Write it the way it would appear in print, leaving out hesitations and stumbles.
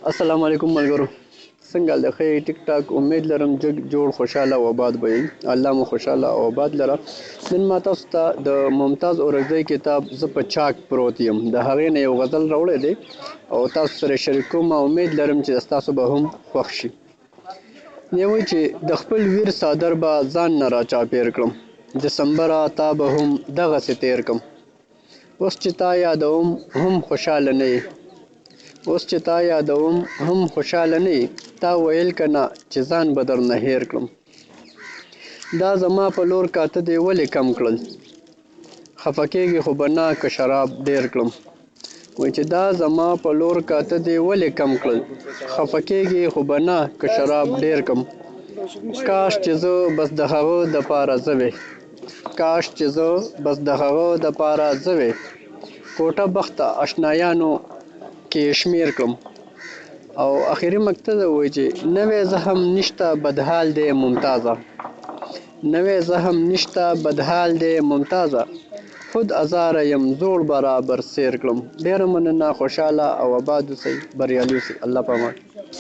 السلام علیکم ملګرو، څنګه د ښې ټیک ټاک امید لرم جوړ خوشحاله او آباد به یې. الله مو خوشحاله او آباد لره. نن ما تاسو ته د ممتاز اورکزی کتاب زه په چاک پروت یم د هغې نه یو غزل راوړی دی او تاسو سره شریک کوم. امید لرم چې ستاسو به هم خوښ شي. دی وایي چې د خپل ویر څادر به ځان نه راچاپېر کړم، دسمبره تا به هم دغسې تېر کړم. اوس چې تا یادوم هم خوشحاله نه یې، اوس چې تا یادوم هم خوشحاله نه یې. تا ویل که نه چې ځان به درنه هېر کړم. دا زما په لور کاته دې ولې کم کړل، خفه کېږې خو به نه که شراب ډېر کړم. وایي چې دا زما په لور کاته دې ولې کم کړل، خفه کېږې خو به نه که شراب ډېر کړم. کاش چې زه بس د هغه دپاره زه وې، کاش چې زه بس د هغه دپاره زه وې. کوټه بخته اشنایانو کې شمیر کړم. او اخري مقطع ده وایي چې نوی زخم نشته بدحال دی ممتازه، نوی زخم نشته بدحال دی ممتازه. خود ازاره یم زوړ برابر سیر کړم. ډېره مننه، خوشحاله او آباد اوسئ، بریالي اوسئ. الله پامان.